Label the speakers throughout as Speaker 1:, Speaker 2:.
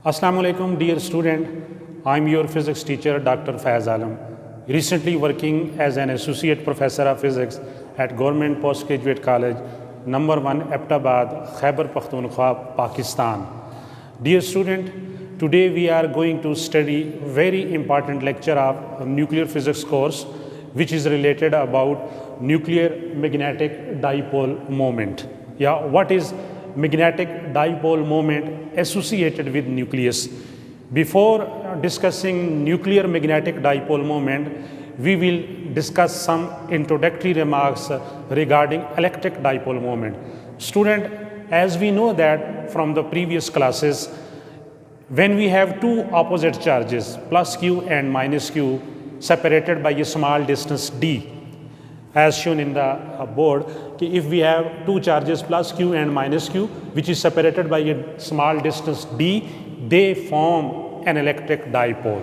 Speaker 1: Assalamu alaikum, dear student. I'm your physics teacher, Dr. Faiz Alam. Recently working as an associate professor of physics at Government Postgraduate College, number 1, Abbottabad, Khyber Pakhtunkhwa, Pakistan. Dear student, today we are going to study very important lecture of nuclear physics course, which is related about nuclear magnetic dipole moment. Yeah, what is magnetic dipole moment associated with nucleus? Before discussing nuclear magnetic dipole moment, we will discuss some introductory remarks regarding electric dipole moment. Student, as we know that from the previous classes, when we have two opposite charges, plus q and minus q, separated by a small distance d, as shown in the board, if we have two charges plus q and minus q, which is separated by a small distance d, they form an electric dipole.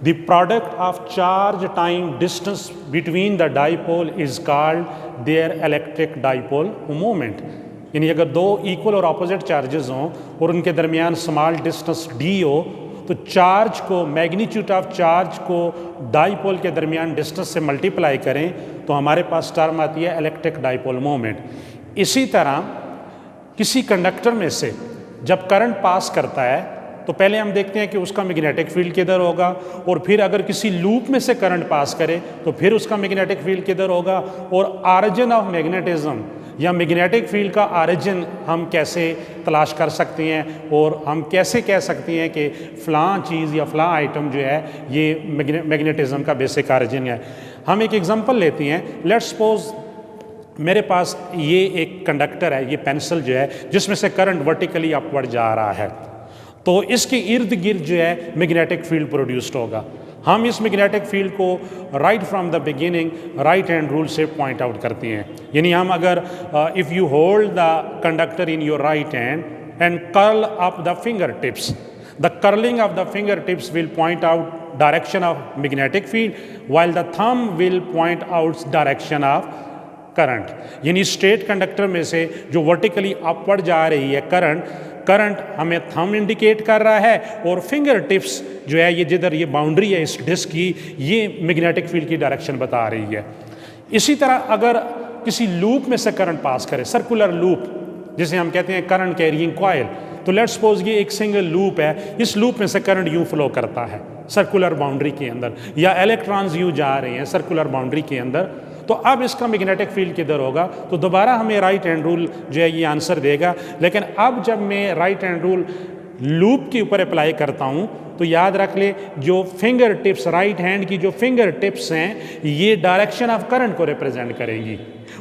Speaker 1: The product of charge time distance between the dipole is called their electric dipole moment. यानी अगर दो equal और opposite charges हों और उनके दरमियान small distance d हो, तो चार्ज को, मैग्नीट्यूड ऑफ चार्ज को डाइपोल के दरमियान डिस्टेंस से मल्टीप्लाई करें तो हमारे पास टर्म आती है इलेक्ट्रिक डाइपोल मोमेंट। इसी तरह किसी कंडक्टर में से जब करंट पास करता है तो पहले हम देखते हैं कि उसका मैग्नेटिक फील्ड किधर होगा, और फिर अगर किसी लूप में से करंट पास करे तो फिर उसका मैग्नेटिक फील्ड किधर होगा, और ऑरिजिन ऑफ मैग्नेटिज्म या मैग्नेटिक फील्ड का ऑरिजिन हम कैसे तलाश कर सकते हैं, और हम कैसे कह सकते हैं कि फ़लाँ चीज़ या फ़लाँ आइटम जो है ये मैग्नेटिज्म का बेसिक ऑरिजिन है। हम एक एग्जांपल लेते हैं। लेट्स सपोज मेरे पास ये एक कंडक्टर है, ये पेंसिल जो है जिसमें से करंट वर्टिकली अपवर्ड जा रहा है, तो इसके इर्द गिर्द जो है मैग्नेटिक फील्ड प्रोड्यूस्ड होगा। हम इस मैग्नेटिक फील्ड को right from the beginning right hand rule से पॉइंट आउट करते हैं। यानी हम अगर if you hold the conductor in your right hand and curl up the finger tips, the curling of the finger tips will point out direction of magnetic field, while the thumb will point out direction of current. यानी straight conductor में से जो vertically upward जा रही है current हमें thumb indicate कर रहा है, और फिंगर टिप्स जो है ये जिधर ये बाउंड्री है इस डिस्क की, ये मैग्नेटिक फील्ड की डायरेक्शन बता रही है। इसी तरह अगर किसी लूप में से करंट पास करे, सर्कुलर लूप जिसे हम कहते हैं करंट कैरिंग कॉइल, तो लेट्स सपोज ये एक सिंगल लूप है, इस लूप में से करंट यूँ फ्लो करता है सर्कुलर बाउंड्री के अंदर, या इलेक्ट्रॉन्स यूँ जा रहे हैं सर्कुलर बाउंड्री के अंदर, तो अब इसका मैग्नेटिक फील्ड किधर होगा, तो दोबारा हमें राइट हैंड रूल जो है ये आंसर देगा। लेकिन अब जब मैं राइट हैंड रूल लूप के ऊपर अप्लाई करता हूँ तो याद रख ले, जो फिंगर टिप्स, राइट हैंड की जो फिंगर टिप्स हैं ये डायरेक्शन ऑफ करंट को रिप्रेजेंट करेंगी,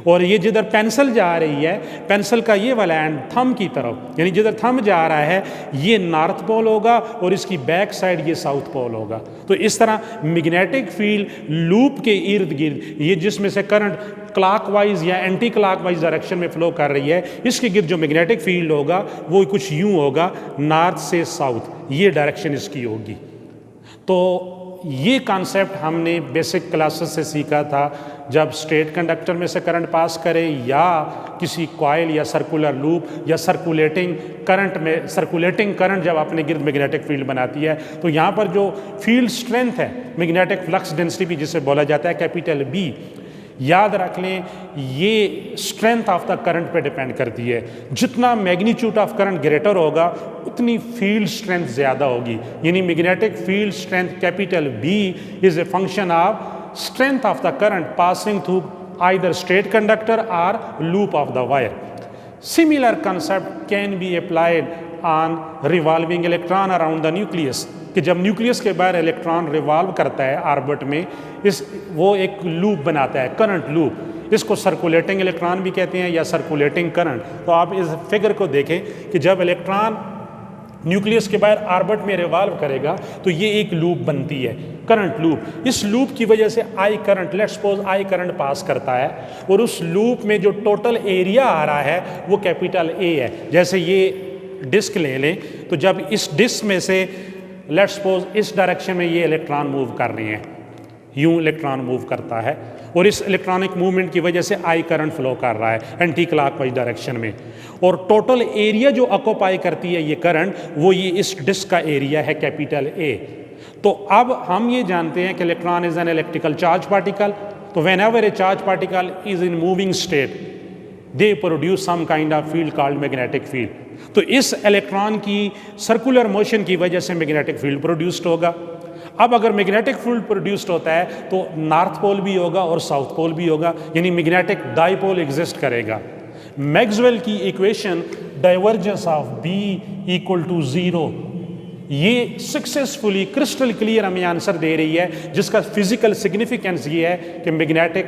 Speaker 1: और ये जिधर पेंसिल जा रही है, पेंसिल का ये वाला एंड थंब की तरफ, यानी जिधर थंब जा रहा है ये नॉर्थ पोल होगा और इसकी बैक साइड ये साउथ पोल होगा। तो इस तरह मैग्नेटिक फील्ड लूप के इर्द गिर्द, ये जिसमें से करंट क्लॉकवाइज या एंटी क्लॉकवाइज डायरेक्शन में फ्लो कर रही है, इसके गिर्द जो मैग्नेटिक फील्ड होगा वो कुछ यूं होगा, नॉर्थ से साउथ, ये डायरेक्शन इसकी होगी। तो ये कॉन्सेप्ट हमने बेसिक क्लासेस से सीखा था। जब स्ट्रेट कंडक्टर में से करंट पास करे या किसी कॉइल या सर्कुलर लूप या सर्कुलेटिंग करंट में, सर्कुलेटिंग करंट जब अपने गिर्द मैग्नेटिक फील्ड बनाती है, तो यहाँ पर जो फील्ड स्ट्रेंथ है, मैग्नेटिक फ्लक्स डेंसिटी भी जिसे बोला जाता है कैपिटल बी, याद रख लें ये स्ट्रेंथ ऑफ द करंट पे डिपेंड करती है। जितना मैग्नीट्यूड ऑफ करंट ग्रेटर होगा उतनी फील्ड स्ट्रेंथ ज़्यादा होगी। यानी magnetic field strength capital B is a function of strength of the current passing through either straight conductor और loop of the wire. Similar concept can be applied on revolving electron around the nucleus, कि जब nucleus के बाहर electron revolve करता है orbit में, वो एक लूप बनाता है, करंट लूप। इसको सर्कुलेटिंग इलेक्ट्रॉन भी कहते हैं या सर्कुलेटिंग करंट। तो आप इस फिगर को देखें कि जब इलेक्ट्रॉन न्यूक्लियस के बाहर ऑर्बिट में रिवॉल्व करेगा तो ये एक लूप बनती है, करंट लूप। इस लूप की वजह से I current, let's suppose I current pass करता है, और उस लूप में जो टोटल एरिया आ रहा है वो कैपिटल ए है। जैसे ये डिस्क ले लें, तो जब इस डिस्क में से लेट्स सपोज इस डायरेक्शन में ये इलेक्ट्रॉन मूव कर रहे हैं, यूं इलेक्ट्रॉन मूव करता है और इस इलेक्ट्रॉनिक मूवमेंट की वजह से आई करंट फ्लो कर रहा है एंटी क्लॉकवाइज डायरेक्शन में, और टोटल एरिया जो ऑक्यूपाई करती है ये करंट, वो ये इस डिस्क का एरिया है कैपिटल ए। तो अब हम ये जानते हैं कि electron is an electrical charge particle, तो whenever a charge particle is in moving state they produce some kind of field called magnetic field. तो इस इलेक्ट्रॉन की सर्कुलर मोशन की वजह से मैग्नेटिक फील्ड प्रोड्यूस्ड होगा। अब अगर मैग्नेटिक फील्ड प्रोड्यूस्ड होता है तो नॉर्थ पोल भी होगा और साउथ पोल भी होगा, यानी मैग्नेटिक डाइपोल एग्जिस्ट करेगा। मैक्सवेल की equation divergence of B equal to 0, ये सक्सेसफुली क्रिस्टल क्लियर हमें आंसर दे रही है, जिसका फिजिकल सिग्निफिकेंस ये है कि magnetic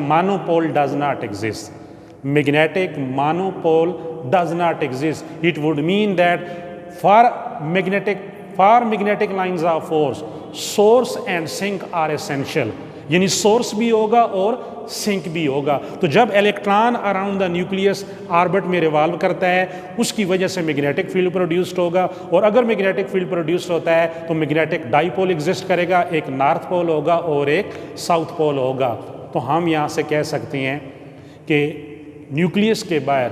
Speaker 1: monopole does not exist. Magnetic monopole does not exist. It would mean that for magnetic lines of force, source and sink are essential. यानी सोर्स भी होगा और सिंक भी होगा। तो जब electron around the nucleus orbit में revolve करता है, उसकी वजह से मैग्नेटिक फील्ड प्रोड्यूस्ड होगा, और अगर मैग्नेटिक फील्ड प्रोड्यूस्ड होता है तो मैग्नेटिक डाइपोल एग्जिस्ट करेगा, एक नॉर्थ पोल होगा और एक साउथ पोल होगा। तो हम यहाँ से कह सकते हैं कि न्यूक्लियस के बाहर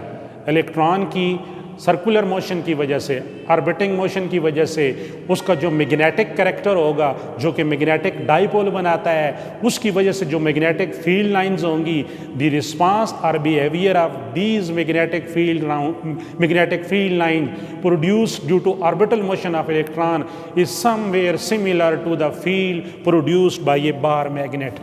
Speaker 1: इलेक्ट्रॉन की सर्कुलर मोशन की वजह से, ऑर्बिटिंग मोशन की वजह से उसका जो मैग्नेटिक कैरेक्टर होगा, जो कि मैग्नेटिक डाइपोल बनाता है, उसकी वजह से जो मैग्नेटिक फील्ड लाइंस होंगी, द रिस्पांस और behaviour of these magnetic field line produced due to orbital motion of electron is somewhere similar to the field produced by a bar magnet.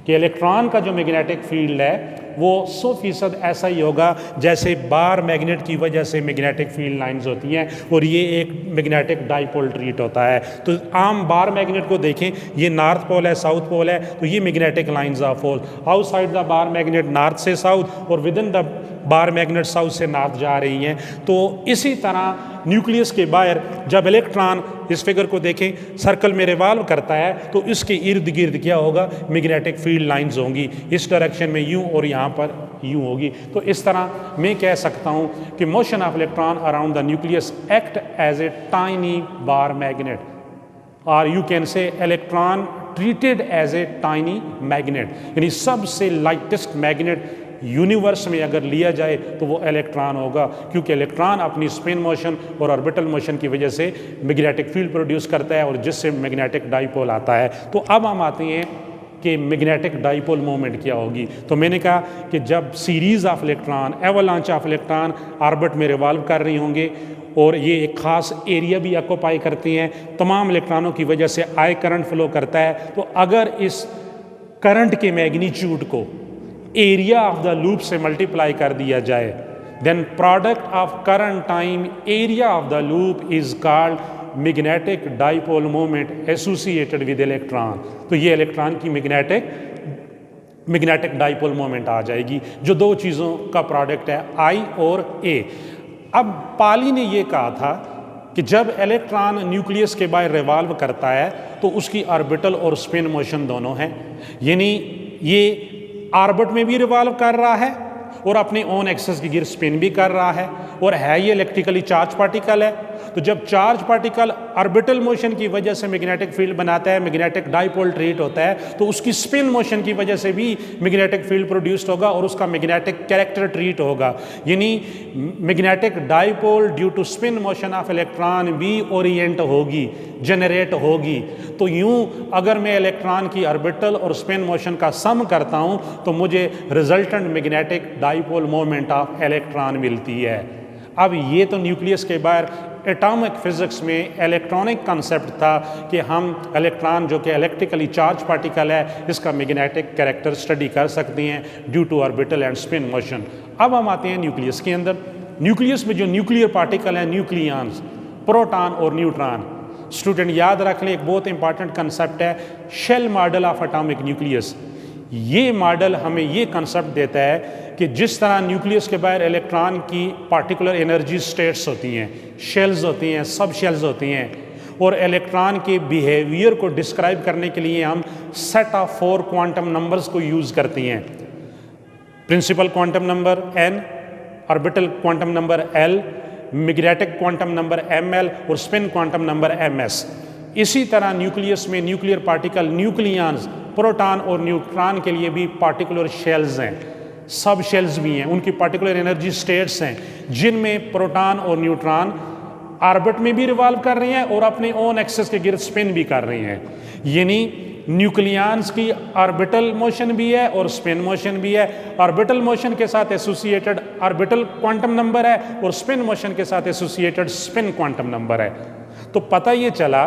Speaker 1: कि electron का जो मैग्नेटिक फील्ड है वो 100% ऐसा ही होगा जैसे बार मैग्नेट की वजह से मैग्नेटिक फील्ड लाइंस होती हैं, और ये एक मैग्नेटिक डाइपोल ट्रीट होता है। तो आम बार मैग्नेट को देखें, ये नॉर्थ पोल है, साउथ पोल है, तो ये magnetic lines of pole, outside the bar magnet north से साउथ और within the bar magnet south से नॉर्थ जा रही हैं। तो इसी तरह न्यूक्लियस के बाहर जब इलेक्ट्रॉन, इस फिगर को देखें, सर्कल में रिवॉल्व करता है तो इसके इर्द गिर्द क्या होगा, मैग्नेटिक फील्ड लाइंस होंगी, इस डायरेक्शन में यूं और यहाँ पर यूं होगी। तो इस तरह मैं कह सकता हूँ कि motion of electron around the nucleus act as a tiny bar magnet, और you can say electron treated as a tiny magnet, यानी सबसे लाइटेस्ट मैग्नेट यूनिवर्स में अगर लिया जाए तो वो इलेक्ट्रॉन होगा, क्योंकि इलेक्ट्रॉन अपनी स्पिन मोशन और ऑर्बिटल मोशन की वजह से मैग्नेटिक फील्ड प्रोड्यूस करता है और जिससे मैग्नेटिक डाइपोल आता है। तो अब हम आते हैं कि मैग्नेटिक डाइपोल मोमेंट क्या होगी। तो मैंने कहा कि जब series of electron, avalanche of electron orbit में रिवॉल्व कर रही होंगे और ये एक ख़ास एरिया भी ऑक्यूपाई करती हैं, तमाम इलेक्ट्रॉनों की वजह से आई करंट फ्लो करता है। तो अगर इस करंट के मैग्नीट्यूड को एरिया ऑफ द लूप से मल्टीप्लाई कर दिया जाए, then product of current time area of the loop is called magnetic dipole moment associated with electron. तो ये इलेक्ट्रॉन की मैग्नेटिक डाइपोल मोमेंट आ जाएगी, जो दो चीज़ों का प्रोडक्ट है, आई और ए। अब पाली ने ये कहा था कि जब इलेक्ट्रॉन न्यूक्लियस के बाहर रिवॉल्व करता है तो उसकी ऑर्बिटल और स्पिन मोशन दोनों हैं, यानी ये ऑर्बिट में भी रिवॉल्व कर रहा है और अपने ओन एक्सेस की गिर स्पिन भी कर रहा है, और है ये इलेक्ट्रिकली चार्ज पार्टिकल है। तो जब चार्ज पार्टिकल ऑर्बिटल मोशन की वजह से मैग्नेटिक फील्ड बनाता है, मैग्नेटिक डाइपोल ट्रीट होता है, तो उसकी स्पिन मोशन की वजह से भी मैग्नेटिक फील्ड प्रोड्यूस्ड होगा और उसका मैग्नेटिक कैरेक्टर ट्रीट होगा, यानी magnetic dipole due to spin motion of electron भी ओरिएंट होगी, जनरेट होगी। तो यूं अगर मैं इलेक्ट्रॉन की ऑर्बिटल और स्पिन मोशन का सम करता हूं तो मुझे resultant magnetic dipole moment of electron मिलती है। अब ये तो न्यूक्लियस के बाहर एटॉमिक फिजिक्स में इलेक्ट्रॉनिक कंसेप्ट था कि हम इलेक्ट्रॉन जो कि इलेक्ट्रिकली चार्ज पार्टिकल है, इसका मैग्नेटिक कैरेक्टर स्टडी कर सकते हैं due to orbital and spin motion. अब हम आते हैं न्यूक्लियस के अंदर। न्यूक्लियस में जो न्यूक्लियर पार्टिकल हैं, न्यूक्लियॉन्स, प्रोटॉन और न्यूट्रॉन। स्टूडेंट याद रख लें, एक बहुत इंपॉर्टेंट कंसेप्ट है shell model of atomic nucleus. ये मॉडल हमें ये कंसेप्ट देता है कि जिस तरह न्यूक्लियस के बाहर इलेक्ट्रॉन की पार्टिकुलर एनर्जी स्टेट्स होती हैं, शेल्स होती हैं, सब शेल्स होती हैं, और इलेक्ट्रॉन के बिहेवियर को डिस्क्राइब करने के लिए हम सेट ऑफ 4 क्वांटम नंबर्स को यूज़ करती हैं। Principal quantum number n, orbital quantum number l, magnetic quantum number ml और स्पिन क्वांटम नंबर ms। इसी तरह न्यूक्लियस में न्यूक्लियर पार्टिकल न्यूक्लियंस, प्रोटॉन और न्यूट्रॉन के लिए भी पार्टिकुलर शेल्स हैं, सब शेल्स भी हैं, उनकी पार्टिकुलर एनर्जी स्टेट्स हैं, जिनमें प्रोटॉन और न्यूट्रॉन ऑर्बिट में भी रिवॉल्व कर रही हैं और अपने ओन एक्सिस के गिर्द स्पिन भी कर रही हैं। यानी न्यूक्लियंस की ऑर्बिटल मोशन भी है और स्पिन मोशन भी है। ऑर्बिटल मोशन के साथ एसोसिएटेड ऑर्बिटल क्वांटम नंबर है और स्पिन मोशन के साथ एसोसिएटेड स्पिन क्वांटम नंबर है। तो पता ये चला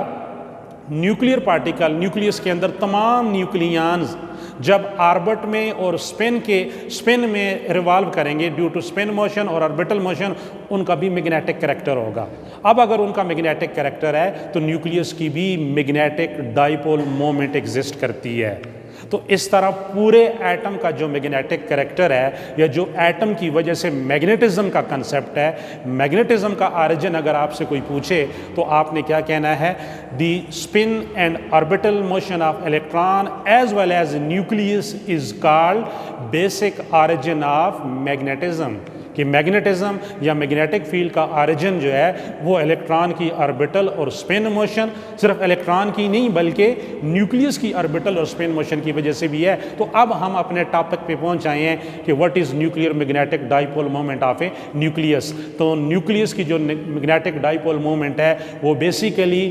Speaker 1: न्यूक्लियर पार्टिकल न्यूक्लियस के अंदर तमाम न्यूक्लियंस जब ऑर्बिट में और स्पिन में रिवॉल्व करेंगे ड्यू टू स्पिन मोशन और ऑर्बिटल मोशन, उनका भी मैग्नेटिक कैरेक्टर होगा। अब अगर उनका मैग्नेटिक कैरेक्टर है तो न्यूक्लियस की भी मैग्नेटिक डाइपोल मोमेंट एग्जिस्ट करती है। तो इस तरह पूरे एटम का जो मैग्नेटिक कैरेक्टर है या जो एटम की वजह से मैग्नेटिज्म का कंसेप्ट है, मैग्नेटिज्म का ऑरिजिन अगर आपसे कोई पूछे तो आपने क्या कहना है, the spin and orbital motion of electron as well as nucleus is called basic origin of magnetism. कि मैग्नेटिज्म या मैग्नेटिक फील्ड का ऑरिजिन जो है वो इलेक्ट्रॉन की ऑर्बिटल और स्पिन मोशन, सिर्फ इलेक्ट्रॉन की नहीं बल्कि न्यूक्लियस की ऑर्बिटल और स्पिन मोशन की वजह से भी है। तो अब हम अपने टॉपिक पे पहुंच आए हैं कि what is nuclear magnetic dipole moment of a nucleus. तो न्यूक्लियस की जो मैग्नेटिक डाइपोल मोमेंट है वो basically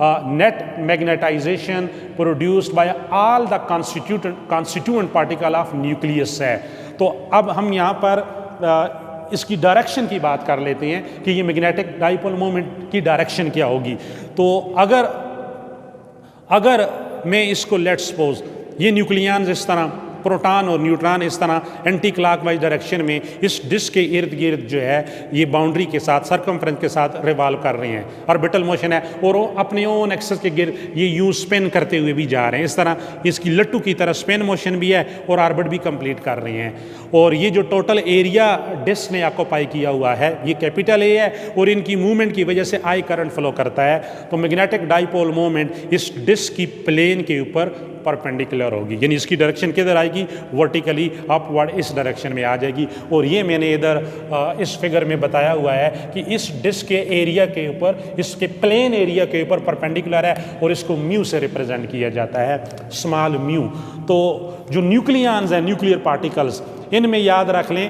Speaker 1: net magnetization produced by all the constituent particle of nucleus है। तो अब हम यहाँ पर इसकी डायरेक्शन की बात कर लेते हैं कि ये मैग्नेटिक डाइपोल मोमेंट की डायरेक्शन क्या होगी। तो अगर मैं इसको लेट्स सपोज ये न्यूक्लियंस इस तरह, प्रोटॉन और न्यूट्रॉन इस तरह एंटी क्लॉकवाइज डायरेक्शन में इस डिस्क के इर्द गिर्द जो है ये बाउंड्री के साथ सर्कमफ्रेंस के साथ रिवॉल्व कर रहे हैं, ऑर्बिटल मोशन है और वो अपने ओन एक्सिस के गिर्द ये यूं स्पिन करते हुए भी जा रहे हैं। इस तरह इसकी लट्टू की तरह स्पिन मोशन भी है और ऑर्बिट भी कंप्लीट कर रहे हैं। और ये जो टोटल एरिया डिस्क ने ऑक्यूपाई किया हुआ है ये कैपिटल ए है और इनकी मूवमेंट की वजह से आई करंट फ्लो करता है। तो मैग्नेटिक डाइपोल मोमेंट इस डिस्क की प्लेन के ऊपर परपेंडिकुलर होगी, यानी इसकी डायरेक्शन किधर आएगी, वर्टिकली अपवर्ड इस डायरेक्शन में आ जाएगी। और ये मैंने इधर इस फिगर में बताया हुआ है कि इस डिस्क के एरिया के ऊपर, इसके प्लेन एरिया के ऊपर परपेंडिकुलर है और इसको म्यू से रिप्रेजेंट किया जाता है, स्मॉल म्यू। तो जो न्यूक्लियंस हैं, न्यूक्लियर पार्टिकल्स, इनमें याद रख लें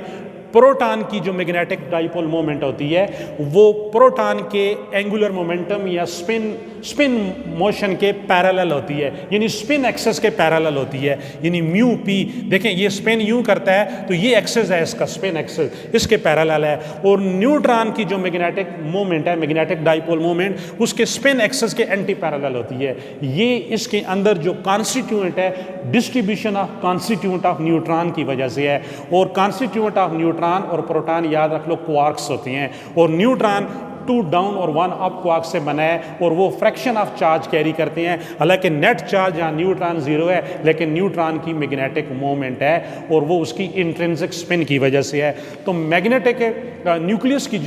Speaker 1: प्रोटॉन की जो मैग्नेटिक डाइपोल मोमेंट होती है वो प्रोटॉन के एंगुलर मोमेंटम या स्पिन मोशन के पैरेलल होती है, यानी स्पिन एक्सिस के पैरेलल होती है, यानी म्यू पी। देखें ये स्पिन यूं करता है तो ये एक्सिस है इसका, स्पिन एक्सिस इसके पैरेलल है। और न्यूट्रॉन की जो मैग्नेटिक मोमेंट है, मैग्नेटिक डाइपोल मोमेंट, उसके स्पिन एक्सिस के एंटी पैरेलल होती है। ये इसके अंदर जो कॉन्स्टिट्यूएंट है, distribution of constituent of neutron की वजह से है। और कॉन्स्टिट्यूएंट ऑफ न्यूट्रॉन और प्रोटॉन याद रख लो क्वार्क्स होती हैं, और न्यूट्रॉन 2 डाउन और 1 अप क्वार्क से बना है और वो फ्रैक्शन ऑफ चार्ज कैरी करते हैं। हालांकि नेट चार्ज यहाँ न्यूट्रॉन 0 है, लेकिन न्यूट्रॉन की मैग्नेटिक मोमेंट है और वो उसकी इंट्रिंसिक स्पिन की वजह से है। तो मैग्नेटिक न्यूक्लियस की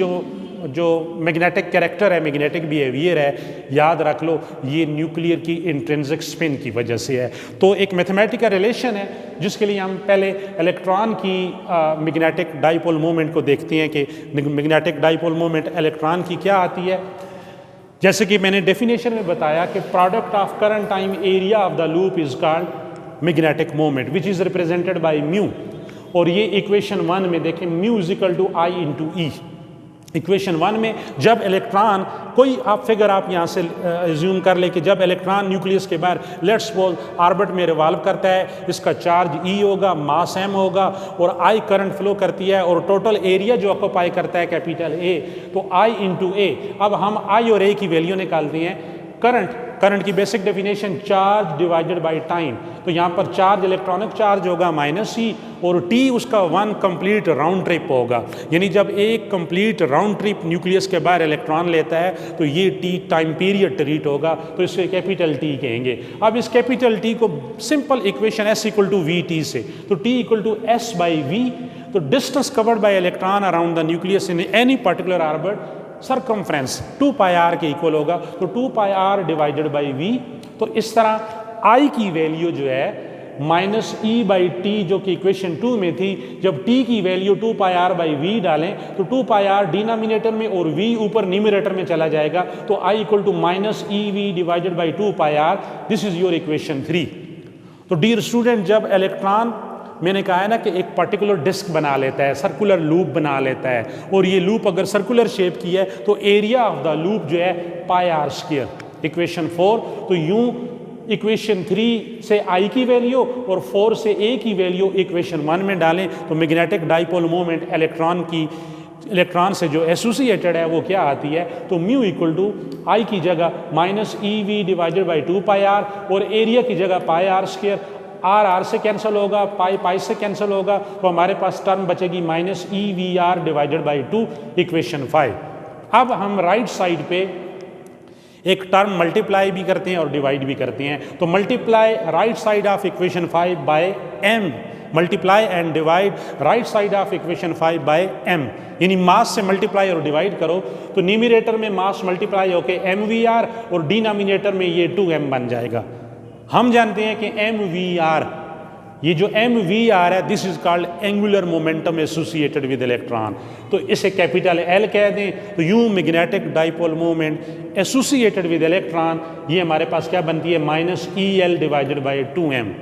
Speaker 1: जो मैग्नेटिक कैरेक्टर है, मैग्नेटिक बिहेवियर है, याद रख लो ये न्यूक्लियर की इंट्रिंसिक स्पिन की वजह से है। तो एक मैथमेटिकल रिलेशन है जिसके लिए हम पहले इलेक्ट्रॉन की मैग्नेटिक डाइपोल मोमेंट को देखते हैं कि मैग्नेटिक डाइपोल मोमेंट इलेक्ट्रॉन की क्या आती है। जैसे कि मैंने डेफिनेशन में बताया कि product of current time area of the loop is called magnetic moment which is represented by mu. और ये इक्वेशन 1 में देखें, mu is equal to I into e. Equation 1 में जब इलेक्ट्रॉन, कोई आप फिगर आप यहाँ से एज्यूम कर ले कि जब इलेक्ट्रॉन न्यूक्लियस के बाहर लेट्स सपोज ऑर्बिट में रिवॉल्व करता है, इसका चार्ज E होगा, मास m होगा और I करंट फ्लो करती है और टोटल एरिया जो ऑक्यूपाई करता है कैपिटल A, तो I इंटू ए। अब हम I और A की वैल्यू निकालते हैं। करंट की basic definition charge divided by time. तो यहाँ पर चार्ज इलेक्ट्रॉनिक चार्ज होगा -c और t उसका 1 कंप्लीट राउंड ट्रिप होगा, यानी जब एक कंप्लीट राउंड ट्रिप न्यूक्लियस के बाहर इलेक्ट्रॉन लेता है तो ये t टाइम पीरियड ट्रीट होगा, तो इसे कैपिटल T कहेंगे। अब इस कैपिटल T को simple equation S equal to VT से, तो T equal to S by V, तो distance covered by electron around the nucleus in any particular orbit circumference 2 pi r के इक्वल होगा, तो 2 pi r divided by v। तो इस तरह I की वैल्यू जो है माइनस ई बाई टी जो कि इक्वेशन 2 में थी, जब टी की value 2 pi r by v डालें तो 2 पाई आर डिनोमिनेटर में और वी ऊपर न्यूमरेटर में चला जाएगा, तो I equal to minus e v divided by 2 pi r. This is your equation 3। तो डियर स्टूडेंट, जब इलेक्ट्रॉन, मैंने कहा है ना कि एक पर्टिकुलर डिस्क बना लेता है, सर्कुलर लूप बना लेता है, और ये लूप अगर सर्कुलर शेप की है तो एरिया ऑफ द लूप जो है पाई आर स्क्वायर, इक्वेशन 4। तो यूं इक्वेशन 3 से आई की वैल्यू और 4 से ए की वैल्यू इक्वेशन 1 में डालें तो मैग्नेटिक डाइपोल मोमेंट इलेक्ट्रॉन से जो एसोसिएटेड है वो क्या आती है, तो म्यू इक्वल टू आई की जगह minus e v divided by 2 pi r और एरिया की जगह pi are square. R r से कैंसिल होगा, पाई पाई से कैंसिल होगा, तो हमारे पास टर्म बचेगी minus e v r divided by 2, equation 5। अब हम राइट साइड पे एक टर्म मल्टीप्लाई भी करते हैं और डिवाइड भी करते हैं, तो multiply right side of equation 5 by m, multiply and divide right side of equation 5 by m, यानी मास से मल्टीप्लाई और डिवाइड करो तो न्यूमरेटर में मास मल्टीप्लाई होके एम वी आर और डिनोमिनेटर में ये 2m बन जाएगा। हम जानते हैं कि एम वी आर, ये जो एम वी आर है, this is called angular momentum associated with electron, तो इसे कैपिटल एल कह दें। तो यूं magnetic dipole moment associated with electron, ये हमारे पास क्या बनती है, minus E L divided by 2m।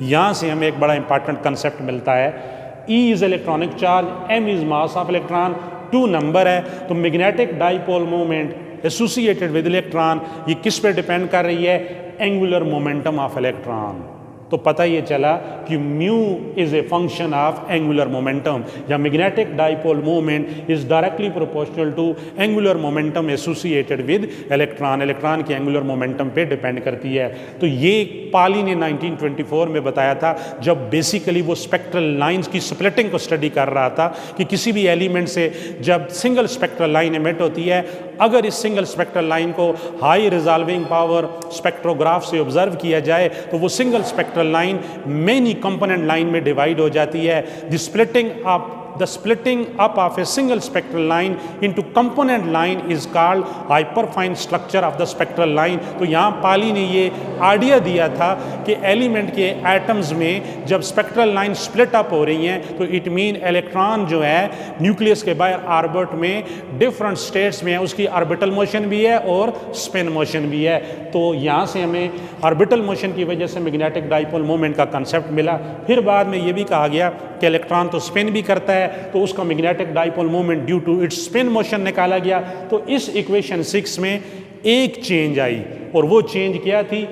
Speaker 1: यहाँ से हमें एक बड़ा इंपॉर्टेंट कंसेप्ट मिलता है, E is electronic charge, m is mass of electron, 2 number है, तो magnetic dipole moment associated with electron ये किस पे डिपेंड कर रही है, एंगुलर मोमेंटम ऑफ इलेक्ट्रॉन। तो पता ये चला कि mu is a function of angular momentum, या magnetic dipole moment is directly proportional to angular momentum associated with electron, electron के एंगुलर मोमेंटम पे डिपेंड करती है। तो ये पाली ने 1924 में बताया था, जब बेसिकली वो स्पेक्ट्रल लाइंस की स्प्लिटिंग को स्टडी कर रहा था कि किसी भी एलिमेंट से जब सिंगल स्पेक्ट्रल लाइन एमिट होती है, अगर इस सिंगल स्पेक्ट्रल लाइन को हाई रिजॉल्विंग पावर स्पेक्ट्रोग्राफ से ऑब्जर्व किया जाए तो वो single spectral line many component line में डिवाइड हो जाती है। The splitting up of a single spectral line into component line is called hyperfine structure of the spectral line। तो यहाँ पाली ने ये आइडिया दिया था कि एलिमेंट के एटम्स में जब स्पेक्ट्रल लाइन स्प्लिट अप हो रही हैं तो इट मीन इलेक्ट्रॉन जो है न्यूक्लियस के बाहर ऑर्बिट में डिफरेंट स्टेट्स में है, उसकी ऑर्बिटल मोशन भी है और स्पिन मोशन भी है। तो यहाँ से हमें ऑर्बिटल मोशन की वजह से मैग्नेटिक डाइपोल मोमेंट का कंसेप्ट मिला। फिर बाद में ये भी कहा गया कि इलेक्ट्रॉन तो स्पिन भी करता है, तो उसका magnetic dipole moment due to its spin motion निकाला गया। तो इस इक्वेशन 6 में एक चेंज आई और वो चेंज क्या थी,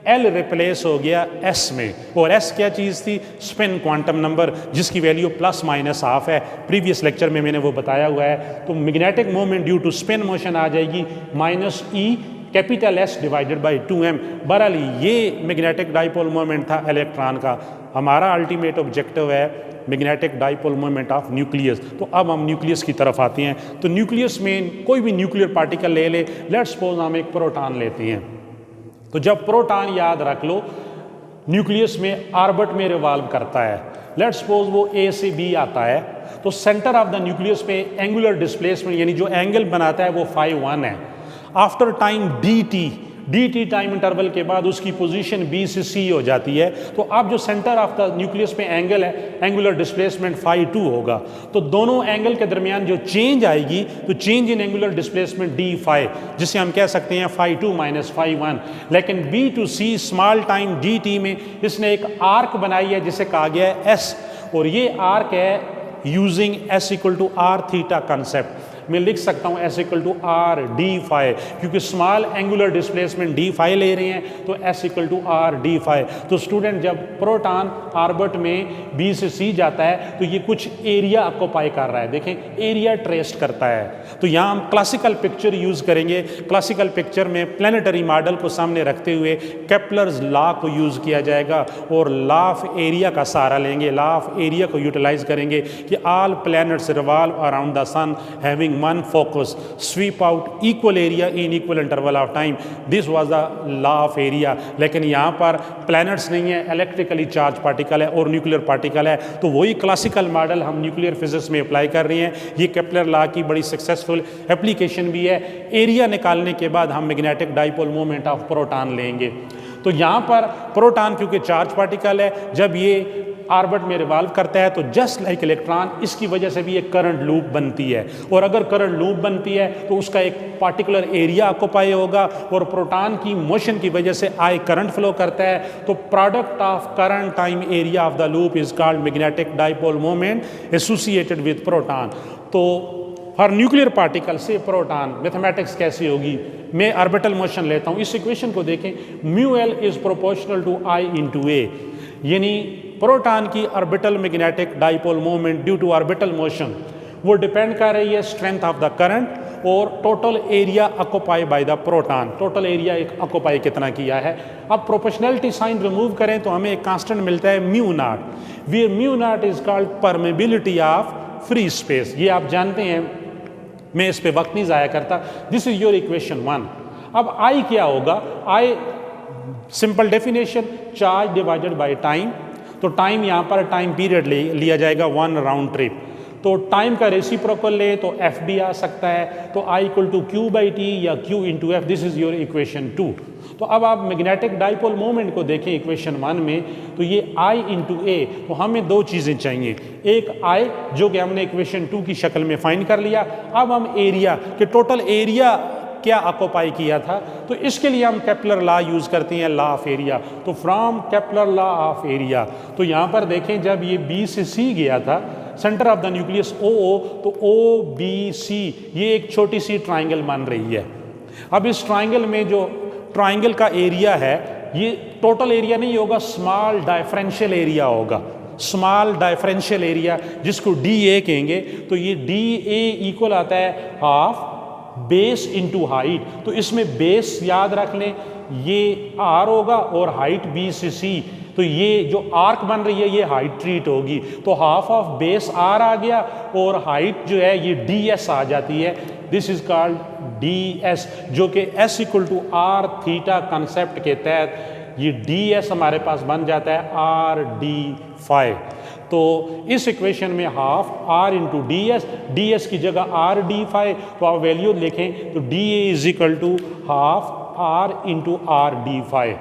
Speaker 1: L रिप्लेस हो गया S में, और S क्या चीज़ थी, स्पिन क्वांटम नंबर जिसकी वैल्यू प्लस माइनस हाफ है। प्रीवियस लेक्चर में मैंने वो बताया हुआ है। तो magnetic moment due to spin motion आ जाएगी minus E capital S divided by 2m। बहरहाल ये मैग्नेटिक डाइपोल मोमेंट था इलेक्ट्रॉन का। हमारा अल्टीमेट ऑब्जेक्टिव है magnetic dipole moment of nucleus. तो अब हम न्यूक्लियस की तरफ आते हैं। तो न्यूक्लियस में कोई भी न्यूक्लियर पार्टिकल ले ले, लेट्स सपोज हम एक प्रोटॉन लेते हैं। तो जब प्रोटॉन, याद रख लो, न्यूक्लियस में ऑर्बिट में रिवॉल्व करता है, लेट्स सपोज वो A से B आता है, तो सेंटर ऑफ द न्यूक्लियस पे एंगुलर डिस्प्लेसमेंट यानी जो एंगल बनाता है वो φ1 है। After time dt time interval के बाद उसकी पोजीशन B से C हो जाती है। तो अब जो सेंटर ऑफ द न्यूक्लियस पे एंगल है, एंगुलर डिस्प्लेसमेंट φ2 होगा। तो दोनों एंगल के दरमियान जो चेंज आएगी, तो change in angular displacement d जिसे हम कह सकते हैं φ2 माइनस φ1। लेकिन B to C small time dt में इसने एक आर्क बनाई है जिसे कहा गया है S, और ये आर्क है using S equal to are theta concept. मैं लिख सकता हूँ S equal to R D phi, क्योंकि small angular displacement D phi ले रहे हैं, तो S equal to R D phi. तो स्टूडेंट, जब प्रोटॉन ऑर्बिट में B से C जाता है तो ये कुछ एरिया ऑक्यूपाई कर रहा है। देखें, एरिया ट्रेस करता है। तो यहाँ हम क्लासिकल पिक्चर यूज़ करेंगे। क्लासिकल पिक्चर में प्लानिटरी मॉडल को सामने रखते हुए केपलर्स लॉ को यूज़ किया जाएगा और लॉ ऑफ एरिया का सहारा लेंगे, लॉ ऑफ एरिया को यूटिलाइज करेंगे कि all planets revolve around the sun having one focus, sweep out equal area in equal interval of time. This was the law of area। लेकिन यहाँ पर planets नहीं है, इलेक्ट्रिकली चार्ज पार्टिकल है और न्यूक्लियर पार्टिकल है। तो वही क्लासिकल मॉडल हम न्यूक्लियर फिजिक्स में अप्लाई कर रहे हैं। ये केपलर लॉ की बड़ी सक्सेसफुल एप्लीकेशन भी है। एरिया निकालने के बाद हम magnetic dipole moment of proton लेंगे। तो यहाँ पर प्रोटॉन क्योंकि चार्ज पार्टिकल है, जब ये ऑर्बिट में रिवॉल्व करता है तो जस्ट लाइक इलेक्ट्रॉन इसकी वजह से भी एक करंट लूप बनती है, और अगर करंट लूप बनती है तो उसका एक पार्टिकुलर एरिया ऑक्यूपाई होगा, और प्रोटॉन की मोशन की वजह से आई करंट फ्लो करता है, तो product of current time area of the loop is called magnetic dipole moment associated with proton. तो फॉर न्यूक्लियर पार्टिकल से प्रोटॉन मैथमेटिक्स कैसी होगी, मैं ऑर्बिटल मोशन लेता हूँ, इस इक्वेशन को देखें, mu L is proportional to I into A, यानी प्रोटॉन की orbital magnetic dipole moment due to orbital motion वो डिपेंड कर रही है स्ट्रेंथ ऑफ द करंट और total area occupy by the proton, total area occupy कितना किया है। अब प्रोपोर्शनैलिटी साइन रिमूव करें तो हमें एक कांस्टेंट मिलता है mu naught, where mu naught is called permeability of free space. ये आप जानते हैं, मैं इस पे वक्त नहीं ज़ाया करता। This is your equation 1। अब आई क्या होगा, I simple definition charge divided by time, तो टाइम यहाँ पर टाइम पीरियड लिया जाएगा 1 राउंड ट्रिप, तो टाइम का रेसिप्रोकल ले तो एफ भी आ सकता है, तो I equal to Q by T या Q into F, this is your equation 2। तो अब आप मैग्नेटिक डाइपोल मोमेंट को देखें इक्वेशन 1 में, तो ये आई इंटू ए, तो हमें दो चीज़ें चाहिए, एक आई जो कि हमने इक्वेशन 2 की शक्ल में फाइंड कर लिया, अब हम एरिया के टोटल एरिया क्या ऑक्यूपाई किया था, तो इसके लिए हम केपलर लॉ यूज़ करते हैं, लॉ ऑफ एरिया। तो from Kepler law of area, तो यहाँ पर देखें जब ये बी से सी गया था, सेंटर ऑफ द न्यूक्लियस ओ, तो ओ बी सी ये एक छोटी सी ट्राइंगल बन रही है। अब इस ट्राइंगल में जो ट्राइंगल का एरिया है, ये टोटल एरिया नहीं होगा, स्मॉल डाइफरेंशियल एरिया होगा, स्मॉल डाइफरेंशियल एरिया जिसको डी ए कहेंगे। तो ये डी ए इक्वल आता है हाफ बेस इंटू हाइट, तो इसमें बेस याद रख लें ये आर होगा और हाइट बी से सी, तो ये जो आर्क बन रही है ये हाइट ट्रीट होगी, तो हाफ ऑफ बेस आर आ गया और हाइट जो है ये डी एस आ जाती है, this is called d s, जो कि s equal to are theta concept के तहत ये डी एस हमारे पास बन जाता है आर डी फाई। तो इस इक्वेशन में half r into d s की जगह आर डी फाई, तो आप वैल्यू लिखें तो d a is equal to half r into r D phi,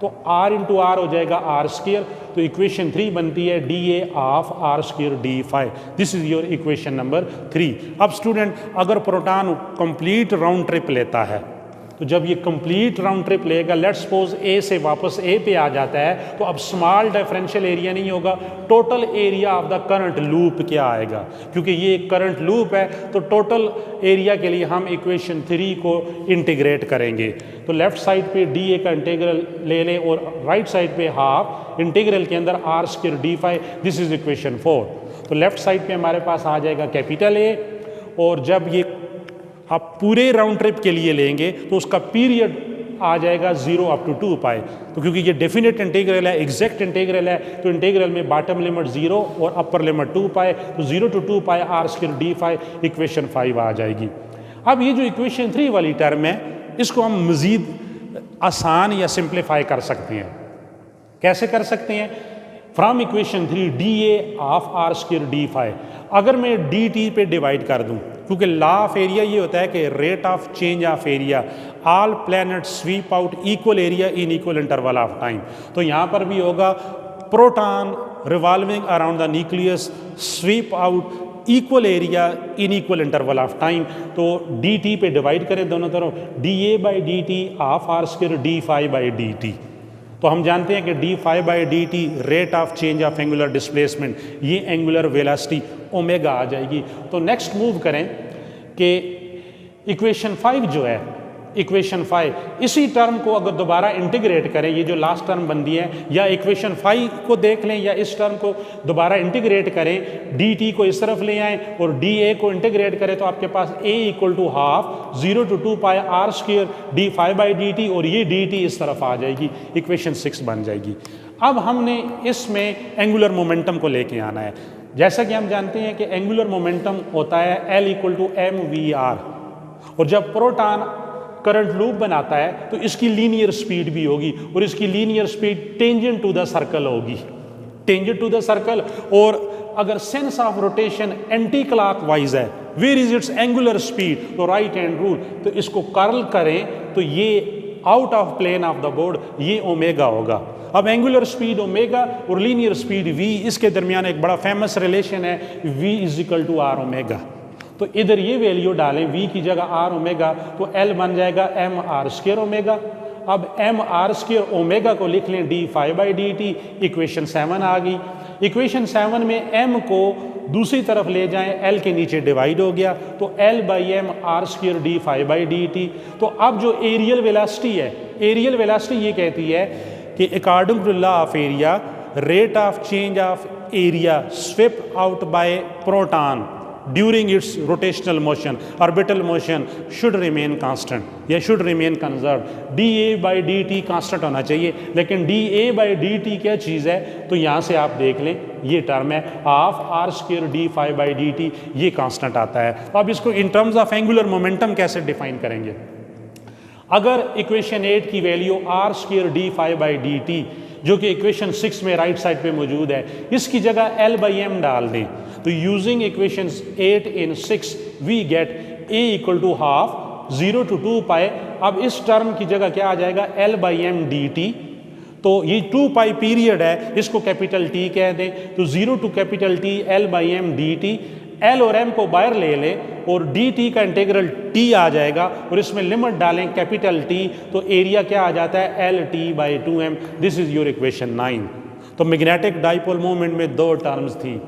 Speaker 1: तो आर इंटू आर हो जाएगा आर स्क्वायर, तो इक्वेशन 3 बनती है d a half r square D phi, this is your equation number 3। अब स्टूडेंट अगर प्रोटॉन कंप्लीट राउंड ट्रिप लेता है, तो जब ये कंप्लीट राउंड ट्रिप लेगा, लेट्स सपोज ए से वापस ए पे आ जाता है, तो अब स्मॉल डिफरेंशियल एरिया नहीं होगा, total area of the current loop क्या आएगा, क्योंकि ये एक करंट लूप है, तो टोटल एरिया के लिए हम इक्वेशन 3 को इंटीग्रेट करेंगे। तो लेफ्ट साइड पे डी ए का इंटीग्रल ले लें और राइट साइड पे हाफ इंटीग्रल के अंदर r square D phi, this is equation 4। तो लेफ्ट साइड पे हमारे पास आ जाएगा कैपिटल ए, और जब ये आप पूरे राउंड ट्रिप के लिए लेंगे तो उसका पीरियड आ जाएगा 0 अप टू 2 पाई, तो क्योंकि ये डेफिनेट इंटीग्रल है, एग्जैक्ट इंटीग्रल है, तो इंटीग्रल में बॉटम लिमिट 0 और अपर लिमिट 2 पाई, तो 0 to 2 pi are square D phi, equation 5 आ जाएगी। अब ये जो इक्वेशन 3 वाली टर्म है, इसको हम मज़ीद आसान या सिंप्लीफाई कर सकते हैं। कैसे कर सकते हैं? From equation 3 d a half r square D phi, अगर मैं डी टी पे डिवाइड कर दूं, क्योंकि लॉ ऑफ एरिया ये होता है कि rate of change of area, all planet sweep out equal area in equal interval of time, तो यहाँ पर भी होगा proton revolving around the nucleus sweep out equal area in equal interval of time, तो डी टी पे divide करें दोनों तरफ, d A by D t half r square D phi by D T, तो हम जानते हैं कि d phi by D T rate of change of angular displacement, ये एंगुलर वेलोसिटी ओमेगा आ जाएगी। तो नेक्स्ट मूव करें कि इक्वेशन 5 जो है, इक्वेशन 5 इसी टर्म को अगर दोबारा इंटीग्रेट करें, ये जो लास्ट टर्म बनती है, या इक्वेशन 5 को देख लें या इस टर्म को दोबारा इंटीग्रेट करें, डी टी को इस तरफ ले आएँ और डी ए को इंटीग्रेट करें, तो आपके पास A equal to half 0 to 2 pi are square D phi by D T, और ये डी टी इस तरफ आ जाएगी, इक्वेशन 6 बन जाएगी। अब हमने इसमें एंगुलर मोमेंटम को लेके आना है। जैसा कि हम जानते हैं कि एंगुलर मोमेंटम होता है L equal to m v r, और जब प्रोटॉन करंट लूप बनाता है तो इसकी लीनियर स्पीड भी होगी, और इसकी linear speed tangent to the circle होगी, टेंजेंट टू द सर्कल। और अगर sense of rotation anticlockwise है, where is its angular speed, तो राइट हैंड रूल, तो इसको कर्ल करें तो ये out of plane of the board, ये ओमेगा होगा। अब एंगुलर स्पीड ओमेगा और लीनियर स्पीड v, इसके दरमियान एक बड़ा फेमस रिलेशन है v is equal to R omega. तो इधर ये वैल्यू डालें v की जगह आर ओमेगा, तो L बन जाएगा एम आर स्क्वायर ओमेगा। अब एम आर स्क्वायर ओमेगा को लिख लें d phi by D t, equation 7 आ गई। इक्वेशन 7 में m को दूसरी तरफ ले जाएं, L के नीचे डिवाइड हो गया, तो L by M are square D phi by D T. तो अब जो एरियल वेलोसिटी है, एरियल वेलोसिटी ये कहती है कि according to law of area, rate of change of area swept out by proton during its rotational motion, orbital motion should remain constant या should remain conserve. D A by D T constant होना चाहिए, लेकिन D A by D T क्या चीज़ है, तो यहाँ से आप देख लें ये टर्म है half r square D phi by D t, ये कांस्टेंट आता है। अब इसको in terms of angular momentum कैसे डिफाइन करेंगे? अगर इक्वेशन 8 की value r square D phi by D t, जो कि इक्वेशन 6 में राइट साइड पे मौजूद है, इसकी जगह L बाई एम डाल दें, तो using equation 8 in 6 we get A equal to half 0 to 2 pi. अब इस टर्म की जगह क्या आ जाएगा, L by m d T. तो ये 2 पाई पीरियड है, इसको कैपिटल T कह दें, तो 0 to capital T L by m d t. L और M को बाहर ले लें और डी टी का इंटीग्रल T आ जाएगा और इसमें लिमिट डालें कैपिटल T, तो एरिया क्या आ जाता है L T by 2M। This is your equation 9। तो मैग्नेटिक डाइपोल मोमेंट में दो टर्म्स थी,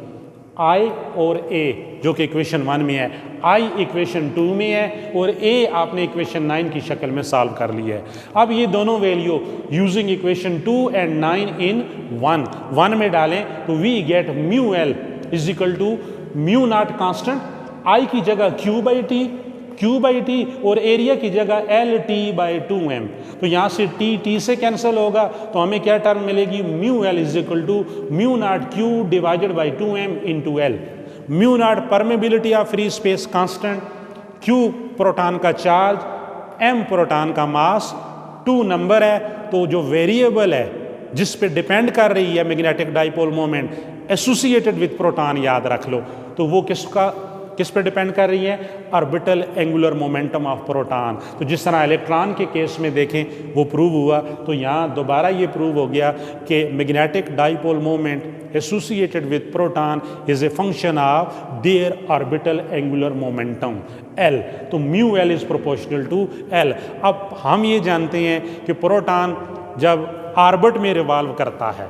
Speaker 1: I और A, जो कि इक्वेशन 1 में है, I इक्वेशन 2 में है और A आपने इक्वेशन 9 की शक्ल में सॉल्व कर लिया है। अब ये दोनों value using equation 2 and 9 in 1 में डालें, तो we get mu L is equal to mu naught constant, I की जगह Q बाई टी और एरिया की जगह L T बाई 2M। तो यहाँ से T से कैंसिल होगा, तो हमें क्या टर्म मिलेगी, mu L is equal to mu naught Q divided by 2M into L। Mu naught permeability of free space constant, Q proton का चार्ज, M प्रोटॉन का मास, 2 नंबर है, तो जो वेरिएबल है जिस पे डिपेंड कर रही है magnetic dipole moment associated with proton, याद रख लो, तो वो किस पे डिपेंड कर रही है, orbital angular momentum of proton. तो जिस तरह इलेक्ट्रॉन के केस में देखें वो प्रूव हुआ, तो यहाँ दोबारा ये प्रूव हो गया कि magnetic dipole moment associated with proton is a function of their orbital angular momentum L। तो mu L is proportional to L। अब हम ये जानते हैं कि प्रोटॉन जब ऑर्बिट में रिवॉल्व करता है,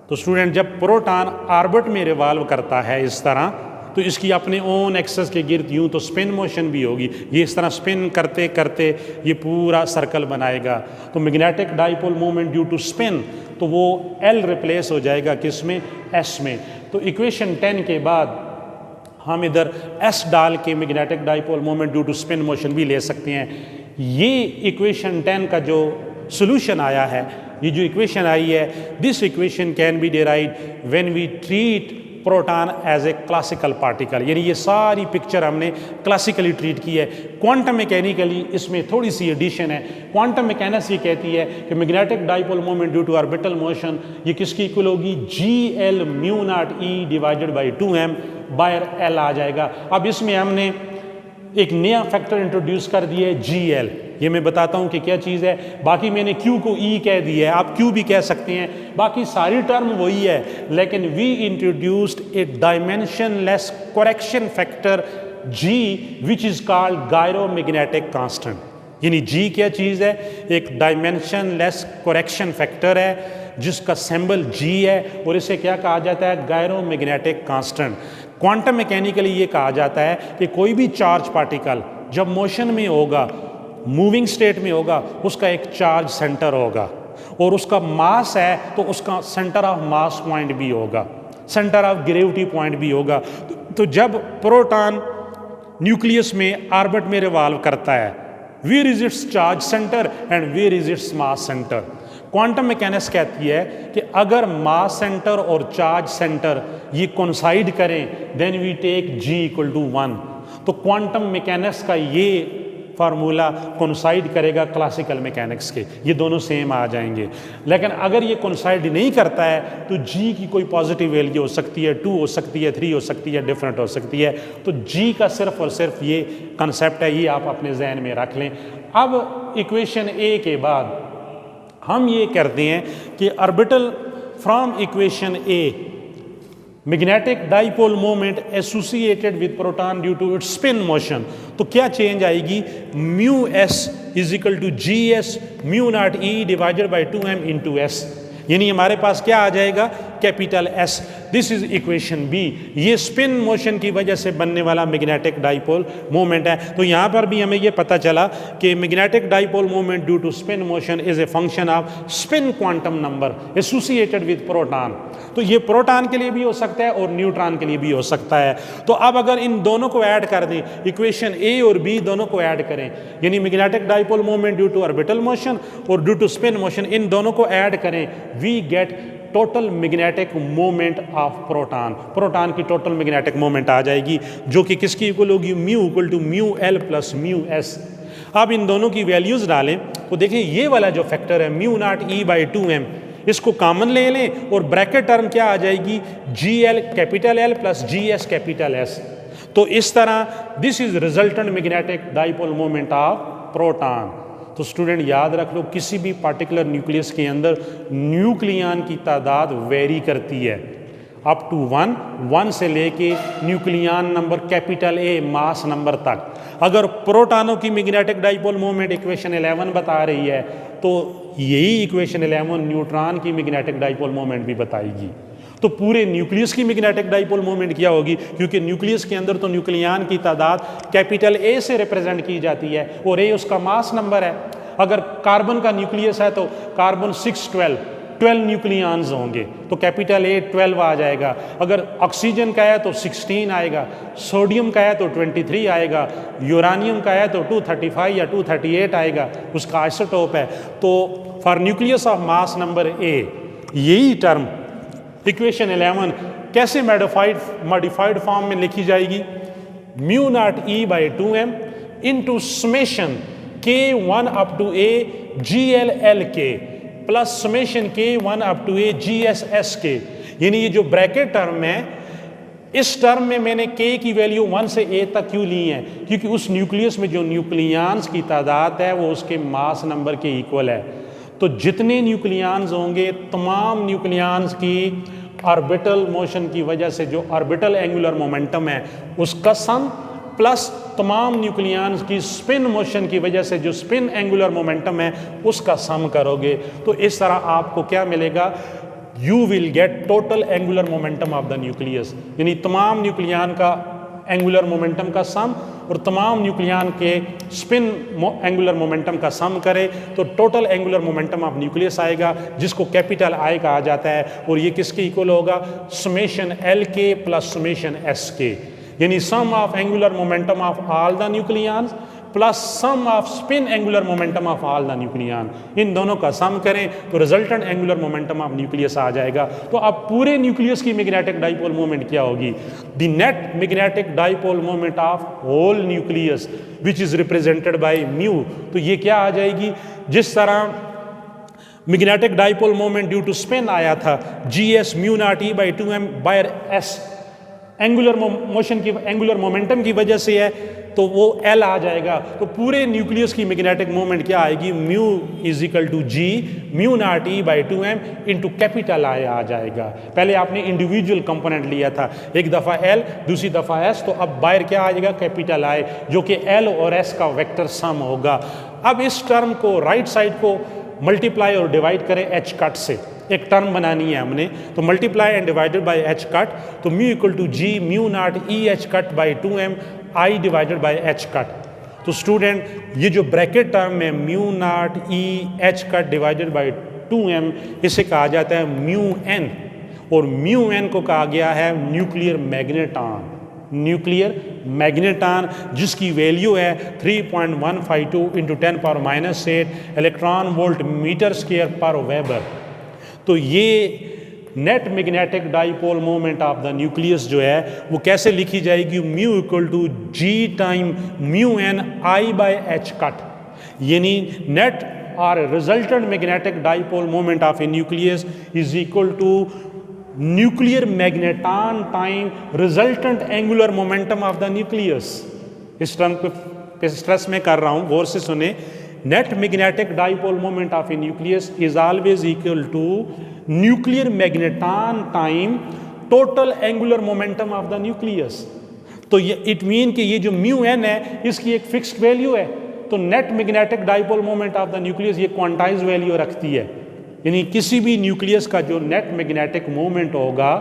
Speaker 1: तो स्टूडेंट जब प्रोटॉन ऑर्बिट में रिवॉल्व करता है इस तरह, तो इसकी अपने ओन एक्सेस के गिर्द यूं तो स्पिन मोशन भी होगी, ये इस तरह स्पिन करते करते ये पूरा सर्कल बनाएगा। तो magnetic dipole moment due to spin, तो वो L रिप्लेस हो जाएगा किस में, S में। तो इक्वेशन 10 के बाद हम इधर S डाल के magnetic dipole moment due to spin motion भी ले सकते हैं। ये इक्वेशन 10 का जो सोल्यूशन आया है, ये जो इक्वेशन आई है, this equation can be derived when we treat proton as a classical particle, यानी ये सारी पिक्चर हमने क्लासिकली ट्रीट की है। क्वांटम मैकेनिकली इसमें थोड़ी सी एडिशन है। क्वांटम मैकेनिक्स ये कहती है कि magnetic dipole moment due to orbital motion ये किसकी इक्वल होगी, GL mu naught E divided by 2M by L आ जाएगा। अब इसमें हमने एक नया फैक्टर इंट्रोड्यूस कर दिया है GL, ये मैं बताता हूँ कि क्या चीज़ है। बाकी मैंने Q को E कह दिया है, आप Q भी कह सकते हैं, बाकी सारी टर्म वही है, लेकिन we introduced a dimensionless correction factor G which is called gyromagnetic constant. यानी G क्या चीज़ है, एक डायमेंशनलेस करेक्शन फैक्टर है जिसका सिंबल G है और इसे क्या कहा जाता है, गायरोमैग्नेटिक कांस्टेंट। क्वांटम मैकेनिकली ये कहा जाता है कि कोई भी चार्ज पार्टिकल जब मोशन में होगा, मूविंग स्टेट में होगा, उसका एक चार्ज सेंटर होगा और उसका मास है तो उसका सेंटर ऑफ मास पॉइंट भी होगा, सेंटर ऑफ ग्रेविटी पॉइंट भी होगा। तो जब प्रोटॉन न्यूक्लियस में ऑर्बिट में रिवॉल्व करता है, where is its charge centre and where is its mass centre. Quantum mechanics कहती है कि अगर मास सेंटर और चार्ज सेंटर ये कोइंसाइड करें then we take G equal to 1। तो क्वांटम मैकेनिक्स का ये फार्मूला कोइंसाइड करेगा क्लासिकल मैकेनिक्स के, ये दोनों सेम आ जाएंगे। लेकिन अगर ये कोइंसाइड नहीं करता है तो G की कोई पॉजिटिव वैल्यू हो सकती है, 2 हो सकती है, 3 हो सकती है, डिफरेंट हो सकती है। तो G का सिर्फ और सिर्फ ये कंसेप्ट है, ये आप अपने जहन में रख लें। अब इक्वेशन ए के बाद हम ये करते हैं कि orbital from equation a magnetic dipole moment associated with proton due to its spin motion, तो क्या चेंज आएगी, mu s is equal to g s mu naught e divided by 2m into s, यानी हमारे पास क्या आ जाएगा, capital s. This is equation b. ये स्पिन मोशन की वजह से बनने वाला मैग्नेटिक डाइपोल मोमेंट है। तो यहाँ पर भी हमें ये पता चला कि magnetic dipole moment due to spin motion is a function of spin quantum number associated with proton. तो ये प्रोटॉन के लिए भी हो सकता है और न्यूट्रॉन के लिए भी हो सकता है। तो अब अगर इन दोनों को ऐड कर दें, इक्वेशन ए और बी दोनों को ऐड करें, यानी magnetic dipole moment due to orbital motion और ड्यू टू स्पिन मोशन, इन दोनों को ऐड करें, we get total magnetic moment of proton. Proton की टोटल मैग्नेटिक मोमेंट आ जाएगी जो कि किसकी इक्वल होगी, mu equal to mu l plus mu s. अब इन दोनों की वैल्यूज डालें तो देखिए ये वाला जो फैक्टर है mu naught E by 2m, इसको कॉमन ले लें और ब्रैकेट टर्म क्या आ जाएगी, G L capital L plus G S capital S. तो इस तरह this is resultant magnetic dipole moment of proton. तो स्टूडेंट याद रख लो, किसी भी पार्टिकुलर न्यूक्लियस के अंदर न्यूक्लियन की तादाद वेरी करती है अप टू 1 से लेके nucleon number capital A mass number तक। अगर प्रोटॉनों की मैग्नेटिक डाइपोल मोमेंट इक्वेशन 11 बता रही है तो यही इक्वेशन 11 न्यूट्रॉन की मैग्नेटिक डाइपोल मोमेंट भी बताएगी। तो पूरे न्यूक्लियस की मैग्नेटिक डाइपोल मोमेंट क्या होगी, क्योंकि न्यूक्लियस के अंदर तो न्यूक्लियन की तादाद कैपिटल ए से रिप्रेजेंट की जाती है और ए उसका मास नंबर है। अगर कार्बन का न्यूक्लियस है तो कार्बन 12 न्यूक्लियंस होंगे तो कैपिटल ए 12 आ जाएगा। अगर ऑक्सीजन का है तो 16 आएगा, सोडियम का है तो 23 आएगा, यूरानियम का है तो 235 या 238 आएगा, उसका आइसोटोप है। तो for nucleus of mass number A, यही टर्म इक्वेशन 11 कैसे मॉडिफाइड फॉर्म में लिखी जाएगी, mu naught E by 2m into summation के 1 up to a g l l के प्लस समेशन के 1 up to a g s s के। यानी ये जो ब्रैकेट टर्म है, इस टर्म में मैंने k की वैल्यू 1 से a तक क्यों ली है, क्योंकि उस न्यूक्लियस में जो न्यूक्लियंस की तादाद है वो उसके मास नंबर के इक्वल है। तो जितने न्यूक्लियंस होंगे, तमाम न्यूक्लियंस की ऑर्बिटल मोशन की वजह से जो ऑर्बिटल एंगुलर मोमेंटम है उसका सम प्लस तमाम न्यूक्लियंस की स्पिन मोशन की वजह से जो स्पिन एंगुलर मोमेंटम है उसका सम करोगे तो इस तरह आपको क्या मिलेगा, you will get total angular momentum of the nucleus. यानी तमाम न्यूक्लियन का एंगुलर मोमेंटम का सम और तमाम न्यूक्लियन के स्पिन एंगुलर मोमेंटम का सम करे तो total angular momentum of nucleus आएगा, जिसको कैपिटल आई कहा जाता है। और ये किसके इक्वल होगा, समेशन एल के प्लस समेशन एस के, यानी sum of angular momentum of all the nucleons plus sum of spin angular momentum of all the nucleon. इन दोनों का सम करें तो resultant angular momentum of nucleus आ जाएगा। तो अब पूरे न्यूक्लियस की मैग्नेटिक डाइपोल मोमेंट क्या होगी, the net magnetic dipole moment of whole nucleus which is represented by mu. तो ये क्या आ जाएगी, जिस तरह magnetic dipole moment due to spin आया था g s mu naught E by 2m by s, angular motion की एंगुलर मोमेंटम की वजह से है तो वो एल आ जाएगा। तो पूरे न्यूक्लियस की मैग्नेटिक मोमेंट क्या आएगी, mu is equal to G mu naught E by 2m into capital I आ जाएगा। पहले आपने इंडिविजुअल कंपोनेंट लिया था, एक दफ़ा एल दूसरी दफ़ा एस, तो अब बाहर क्या आ जाएगा, कैपिटल आई, जो कि एल और एस का वेक्टर सम होगा। अब इस टर्म को राइट साइड को मल्टीप्लाई और डिवाइड करें एच कट से, एक टर्म बनानी है हमने, तो multiply and divided by H cut, तो mu equal to G mu naught E H cut by 2m I divided by H cut. तो स्टूडेंट ये जो ब्रैकेट टर्म है mu naught E H cut divided by 2m, इसे कहा जाता है mu N, और म्यू एन को कहा गया है न्यूक्लियर मैग्नेटॉन, न्यूक्लियर मैग्नेटॉन, जिसकी वैल्यू है 3.152 into 10⁻⁸ electron volt metre square पर वेबर। तो ये net magnetic dipole moment of the nucleus जो है वो कैसे लिखी जाएगी, mu equal to g time mu n I by H cut, यानी नेट और resultant magnetic dipole moment of a nucleus is equal to nuclear magneton time resultant angular momentum of the nucleus. इस term पे stress में कर रहा हूं, गौर से सुने, net magnetic dipole moment of a nucleus is always equal to nuclear magneton time total angular momentum of the nucleus. तो ये इट मीन कि ये जो म्यू एन है इसकी एक फिक्स्ड वैल्यू है, तो net magnetic dipole moment of the nucleus ये क्वांटाइज वैल्यू रखती है, यानी किसी भी न्यूक्लियस का जो नेट मैग्नेटिक मोमेंट होगा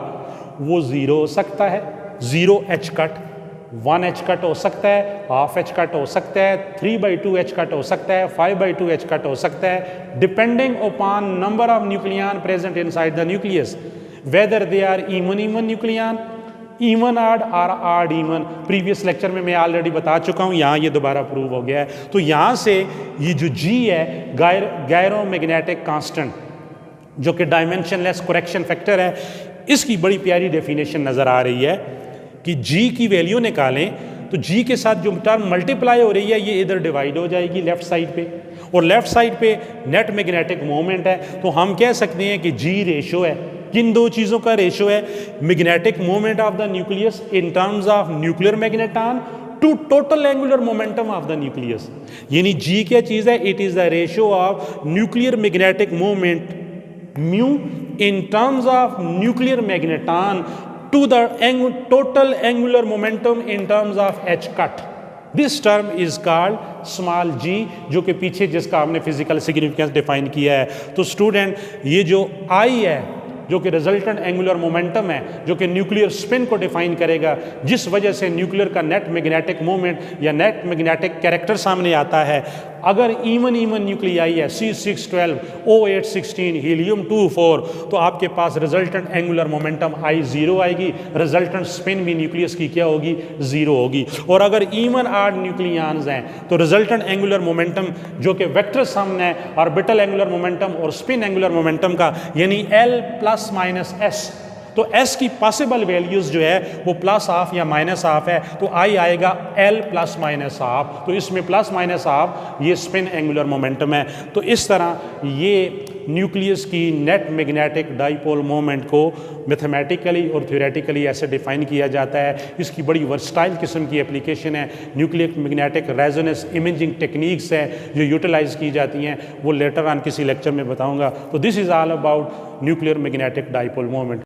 Speaker 1: वो जीरो हो सकता है, 0 एच कट, 1 एच कट हो सकता है, हाफ एच कट हो सकता है, 3/2 एच कट हो सकता है, 5/2 एच कट हो सकता है, depending upon number of nucleon present inside the nucleus, whether they are even nucleon, even odd और आड इवन। प्रीवियस लेक्चर में मैं ऑलरेडी बता चुका हूँ, यहाँ ये दोबारा प्रूव हो गया है। तो यहाँ से ये जो जी है गायरो मैग्नेटिक कांस्टेंट जो कि डायमेंशनलेस करेक्शन फैक्टर है, इसकी बड़ी प्यारी डेफिनेशन नज़र आ रही है कि जी की वैल्यू निकालें तो जी के साथ जो टर्म मल्टीप्लाई हो रही है ये इधर डिवाइड हो जाएगी लेफ्ट साइड पे, और लेफ्ट साइड पे नेट मैग्नेटिक मोमेंट है, तो हम कह सकते हैं कि जी रेशो है, किन दो चीज़ों का रेशो है, magnetic moment of the nucleus in terms of nuclear magneton to total angular momentum of the nucleus. यानी जी क्या चीज़ है, it is the ratio of nuclear magnetic moment mu in terms of nuclear magneton to the total angular momentum in terms of h cut. This term is called small g, जो कि पीछे जिसका हमने physical significance define किया है। तो student ये जो I है जो कि रिजल्टेंट एंगुलर मोमेंटम है, जो कि न्यूक्लियर स्पिन को डिफाइन करेगा, जिस वजह से न्यूक्लियर का नेट मैग्नेटिक मोमेंट या नेट मैग्नेटिक कैरेक्टर सामने आता है। अगर इवन न्यूक्लियाई है C612 O816 हीलियम 24, तो आपके पास रिजल्टेंट एंगुलर मोमेंटम I0 आएगी, रिजल्टेंट स्पिन भी न्यूक्लियस की क्या होगी, 0 होगी। और अगर इवन आड न्यूक्लियंस हैं तो रिजल्टेंट एंगुलर मोमेंटम जो कि वेक्टर सम है ऑर्बिटल एंगुलर मोमेंटम और स्पिन एंगुलर मोमेंटम का, यानी L प्लस माइनस S, तो S की पॉसिबल वैल्यूज जो है वो प्लस हाफ या माइनस हाफ है, तो I आएगा L प्लस माइनस हाफ, तो इसमें प्लस माइनस हाफ ये स्पिन एंगुलर मोमेंटम है। तो इस तरह ये न्यूक्लियस की नेट मैग्नेटिक डाइपोल मोमेंट को मैथमेटिकली और थ्योरेटिकली ऐसे डिफाइन किया जाता है। इसकी बड़ी वर्सटाइल किस्म की एप्लीकेशन है, nuclear magnetic resonance imaging techniques हैं जो यूटिलाइज की जाती हैं, वो लेटर ऑन किसी लेक्चर में बताऊंगा। तो this is all about nuclear magnetic dipole moment.